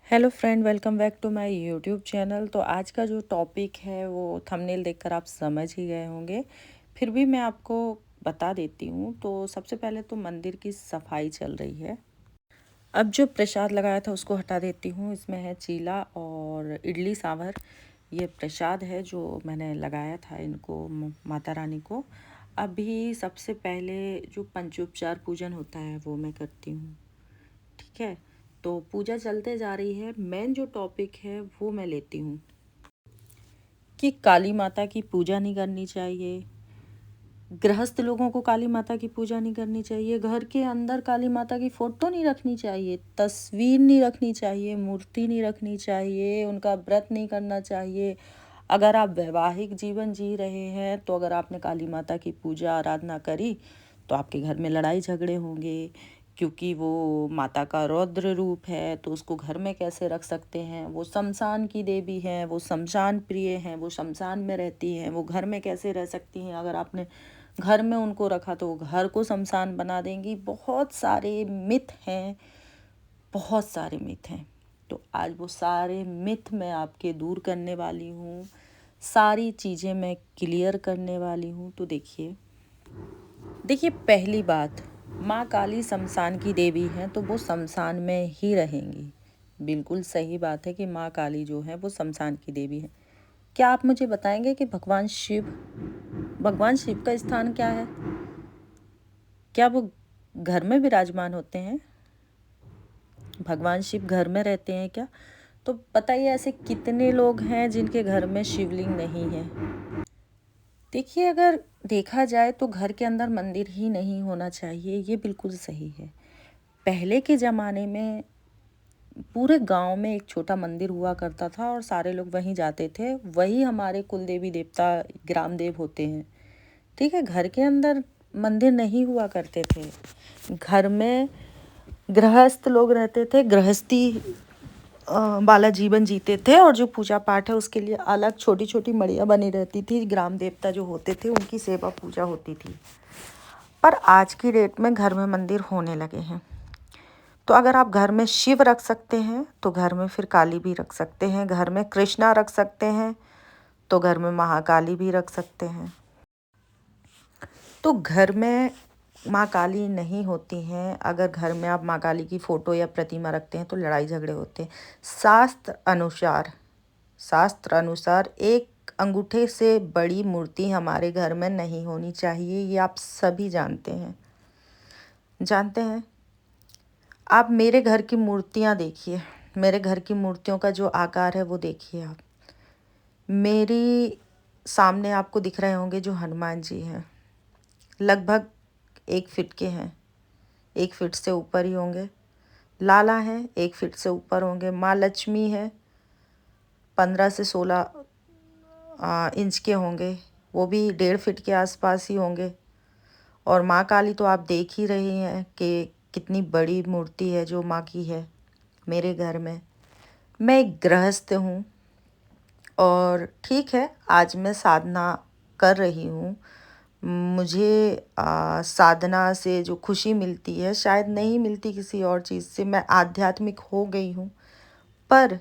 Hello friend, welcome back to my YouTube channel. तो आज का जो टॉपिक है वो थंबनेल देखकर आप समझ ही गए होंगे। फिर भी मैं आपको बता देती हूँ। तो सबसे पहले तो मंदिर की सफाई चल रही है। अब जो प्रसाद लगाया था उसको हटा देती हूँ। इसमें है चीला और इडली सांभर। ये प्रसाद है जो मैंने लगाया था इनको, माता रानी को। अभी सबसे पहले जो पंचोपचार पूजन होता है वो मैं करती हूँ। ठीक है, तो पूजा चलते जा रही है। मेन जो टॉपिक है वो मैं लेती हूँ कि काली माता की पूजा नहीं करनी चाहिए। गृहस्थ लोगों को काली माता की पूजा नहीं करनी चाहिए। घर के अंदर काली माता की फ़ोटो नहीं रखनी चाहिए, तस्वीर नहीं रखनी चाहिए, मूर्ति नहीं रखनी चाहिए, उनका व्रत नहीं करना चाहिए। अगर आप वैवाहिक जीवन जी रहे हैं तो अगर आपने काली माता की पूजा आराधना करी तो आपके घर में लड़ाई झगड़े होंगे, क्योंकि वो माता का रौद्र रूप है। तो उसको घर में कैसे रख सकते हैं? वो शमशान की देवी हैं, वो शमशान प्रिय हैं, वो शमशान में रहती हैं। वो घर में कैसे रह सकती हैं? अगर आपने घर में उनको रखा तो वो घर को शमशान बना देंगी। बहुत सारे मिथ हैं, बहुत सारे मिथ हैं। तो आज वो सारे मिथ मैं आपके दूर करने वाली हूँ, सारी चीज़ें मैं क्लियर करने वाली हूँ। तो देखिए देखिए, पहली बात, माँ काली शमशान की देवी हैं तो वो शमशान में ही रहेंगी। बिल्कुल सही बात है कि माँ काली जो है वो शमशान की देवी है। क्या आप मुझे बताएंगे कि भगवान शिव का स्थान क्या है? क्या वो घर में विराजमान होते हैं? भगवान शिव घर में रहते हैं क्या? तो बताइए, ऐसे कितने लोग हैं जिनके घर में शिवलिंग नहीं है? देखिए, अगर देखा जाए तो घर के अंदर मंदिर ही नहीं होना चाहिए, ये बिल्कुल सही है। पहले के ज़माने में पूरे गांव में एक छोटा मंदिर हुआ करता था और सारे लोग वहीं जाते थे। वही हमारे कुल देवी देवता, ग्राम देव होते हैं। ठीक है, घर के अंदर मंदिर नहीं हुआ करते थे। घर में गृहस्थ लोग रहते थे, गृहस्थी वाला जीवन जीते थे। और जो पूजा पाठ है उसके लिए अलग छोटी छोटी मड़िया बनी रहती थी। ग्राम देवता जो होते थे उनकी सेवा पूजा होती थी। पर आज की डेट में घर में मंदिर होने लगे हैं। तो अगर आप घर में शिव रख सकते हैं तो घर में फिर काली भी रख सकते हैं। घर में कृष्णा रख सकते हैं तो घर में महाकाली भी रख सकते हैं। तो घर में माँ काली नहीं होती हैं। अगर घर में आप माँ काली की फ़ोटो या प्रतिमा रखते हैं तो लड़ाई झगड़े होते हैं। शास्त्र अनुसार एक अंगूठे से बड़ी मूर्ति हमारे घर में नहीं होनी चाहिए। ये आप सभी जानते हैं। आप मेरे घर की मूर्तियाँ देखिए, मेरे घर की मूर्तियों का जो आकार है वो देखिए आप। मेरी सामने आपको दिख रहे होंगे जो हनुमान जी हैं, लगभग 1 फीट के हैं, 1 फीट से ऊपर ही होंगे। लाला हैं, 1 फीट से ऊपर होंगे। माँ लक्ष्मी है, 15 से 16 इंच के होंगे, वो भी 1.5 फीट के आसपास ही होंगे। और माँ काली तो आप देख ही रही हैं कि कितनी बड़ी मूर्ति है जो माँ की है मेरे घर में। मैं एक गृहस्थ हूँ और ठीक है, आज मैं साधना कर रही हूँ। मुझे साधना से जो खुशी मिलती है शायद नहीं मिलती किसी और चीज़ से। मैं आध्यात्मिक हो गई हूँ। पर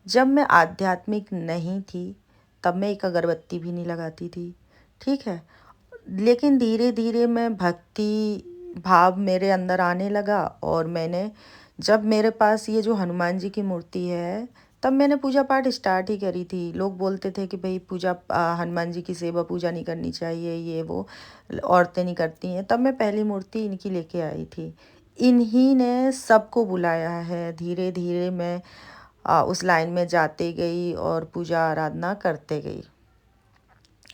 जब मैं आध्यात्मिक नहीं थी तब मैं एक अगरबत्ती भी नहीं लगाती थी। ठीक है, लेकिन धीरे धीरे मैं भक्ति भाव मेरे अंदर आने लगा। और मैंने, जब मेरे पास ये जो हनुमान जी की मूर्ति है, तब मैंने पूजा पाठ स्टार्ट ही करी थी। लोग बोलते थे कि भाई हनुमान जी की सेवा पूजा नहीं करनी चाहिए, ये वो औरतें नहीं करती हैं। तब मैं पहली मूर्ति इनकी लेके आई थी। इन्हीं ने सबको बुलाया है। धीरे धीरे मैं उस लाइन में जाते गई और पूजा आराधना करते गई।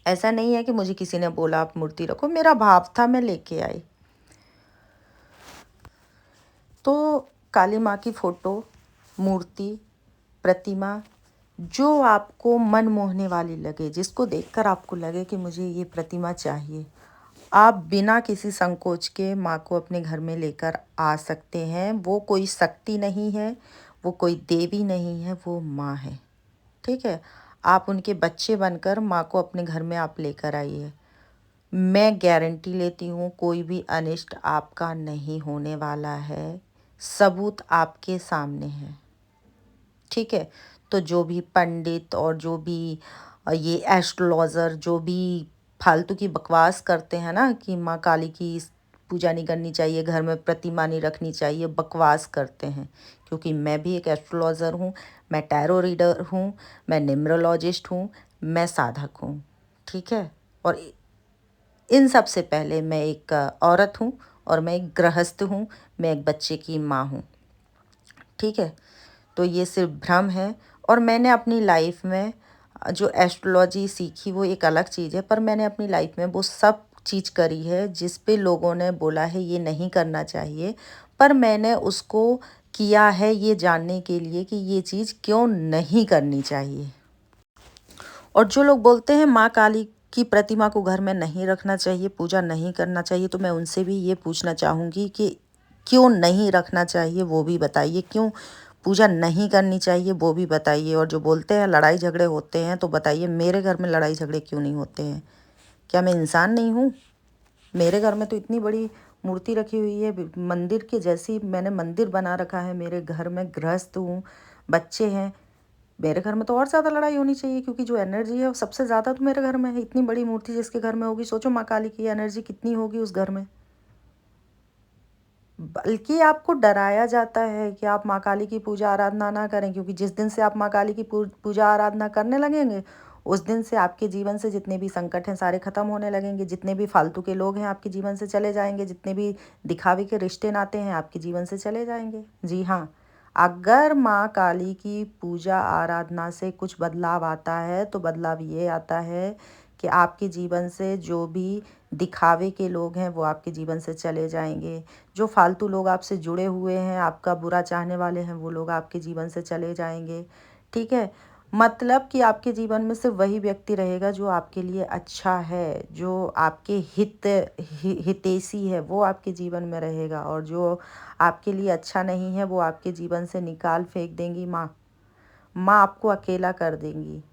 ऐसा नहीं है कि मुझे किसी ने बोला आप मूर्ति रखो, मेरा भाव था, मैं लेके आई। तो काली माँ की फ़ोटो, मूर्ति, प्रतिमा जो आपको मन मोहने वाली लगे, जिसको देखकर आपको लगे कि मुझे ये प्रतिमा चाहिए, आप बिना किसी संकोच के माँ को अपने घर में लेकर आ सकते हैं। वो कोई शक्ति नहीं है, वो कोई देवी नहीं है, वो माँ है। ठीक है, आप उनके बच्चे बनकर माँ को अपने घर में आप लेकर आइए। मैं गारंटी लेती हूँ कोई भी अनिष्ट आपका नहीं होने वाला है। सबूत आपके सामने है। ठीक है। तो जो भी पंडित और जो भी ये एस्ट्रोलॉज़र जो भी फालतू की बकवास करते हैं ना कि माँ काली की पूजा नहीं करनी चाहिए, घर में प्रतिमा नहीं रखनी चाहिए, बकवास करते हैं। क्योंकि मैं भी एक एस्ट्रोलॉज़र हूँ, मैं टैरो रीडर हूँ, मैं न्यूमरोलॉजिस्ट हूँ, मैं साधक हूँ, ठीक है। और इन सब से पहले मैं एक औरत हूँ और मैं एक गृहस्थ हूँ, मैं एक बच्चे की माँ हूँ, ठीक है। तो ये सिर्फ भ्रम है। और मैंने अपनी लाइफ में जो एस्ट्रोलॉजी सीखी वो एक अलग चीज़ है, पर मैंने अपनी लाइफ में वो सब चीज़ करी है जिस पे लोगों ने बोला है ये नहीं करना चाहिए, पर मैंने उसको किया है ये जानने के लिए कि ये चीज़ क्यों नहीं करनी चाहिए। और जो लोग बोलते हैं माँ काली की प्रतिमा को घर में नहीं रखना चाहिए, पूजा नहीं करना चाहिए, तो मैं उनसे भी ये पूछना चाहूँगी कि क्यों नहीं रखना चाहिए वो भी बताइए, क्यों पूजा नहीं करनी चाहिए वो भी बताइए। और जो बोलते हैं लड़ाई झगड़े होते हैं, तो बताइए मेरे घर में लड़ाई झगड़े क्यों नहीं होते हैं? क्या मैं इंसान नहीं हूँ? मेरे घर में तो इतनी बड़ी मूर्ति रखी हुई है, मंदिर के जैसी मैंने मंदिर बना रखा है। मेरे घर में गृहस्थ हूँ, बच्चे हैं। मेरे घर में तो और ज़्यादा लड़ाई होनी चाहिए, क्योंकि जो एनर्जी है वो सबसे ज़्यादा तो मेरे घर में है। इतनी बड़ी मूर्ति जिसके घर में होगी, सोचो माँ काली की एनर्जी कितनी होगी उस घर में। बल्कि आपको डराया जाता है कि आप माँ काली की पूजा आराधना ना करें, क्योंकि जिस दिन से आप माँ काली की पूजा आराधना करने लगेंगे, उस दिन से आपके जीवन से जितने भी संकट हैं सारे ख़त्म होने लगेंगे। जितने भी फालतू के लोग हैं आपके जीवन से चले जाएंगे, जितने भी दिखावे के रिश्ते नाते हैं आपके जीवन से चले जाएंगे। जी हाँ, अगर माँ काली की पूजा आराधना से कुछ बदलाव आता है, तो बदलाव ये आता है कि आपके जीवन से जो भी दिखावे के लोग हैं वो आपके जीवन से चले जाएंगे। जो फालतू लोग आपसे जुड़े हुए हैं, आपका बुरा चाहने वाले हैं, वो लोग आपके जीवन से चले जाएंगे, ठीक है। मतलब कि आपके जीवन में सिर्फ वही व्यक्ति रहेगा जो आपके लिए अच्छा है, जो आपके हितैषी है, वो आपके जीवन में रहेगा। और जो आपके लिए अच्छा नहीं है वो आपके जीवन से निकाल फेंक देंगी माँ। माँ आपको अकेला कर देंगी,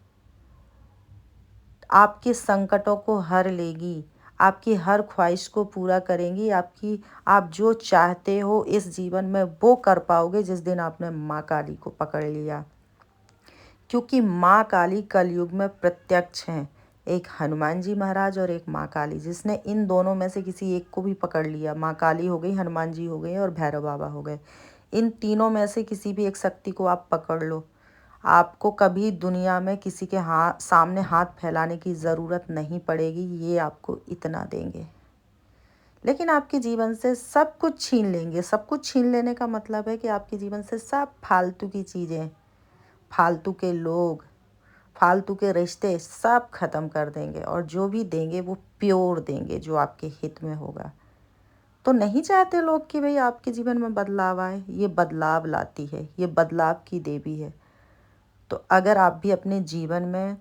आपके संकटों को हर लेगी, आपकी हर ख्वाहिश को पूरा करेंगी। आप जो चाहते हो इस जीवन में वो कर पाओगे जिस दिन आपने माँ काली को पकड़ लिया। क्योंकि माँ काली कलयुग में प्रत्यक्ष हैं, एक हनुमान जी महाराज और एक माँ काली। जिसने इन दोनों में से किसी एक को भी पकड़ लिया, माँ काली हो गई, हनुमान जी हो गए और भैरव बाबा हो गए, इन तीनों में से किसी भी एक शक्ति को आप पकड़ लो, आपको कभी दुनिया में किसी के सामने हाथ फैलाने की ज़रूरत नहीं पड़ेगी। ये आपको इतना देंगे, लेकिन आपके जीवन से सब कुछ छीन लेंगे। सब कुछ छीन लेने का मतलब है कि आपके जीवन से सब फालतू की चीज़ें, फालतू के लोग, फालतू के रिश्ते सब ख़त्म कर देंगे। और जो भी देंगे वो प्योर देंगे, जो आपके हित में होगा। तो नहीं चाहते लोग कि भाई आपके जीवन में बदलाव आए। ये बदलाव लाती है, ये बदलाव की देवी है। तो अगर आप भी अपने जीवन में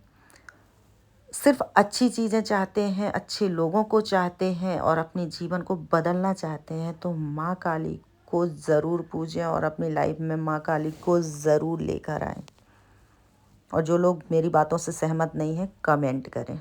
सिर्फ अच्छी चीज़ें चाहते हैं, अच्छे लोगों को चाहते हैं और अपने जीवन को बदलना चाहते हैं, तो माँ काली को ज़रूर पूजें और अपनी लाइफ में माँ काली को ज़रूर लेकर आएं। और जो लोग मेरी बातों से सहमत नहीं हैं, कमेंट करें।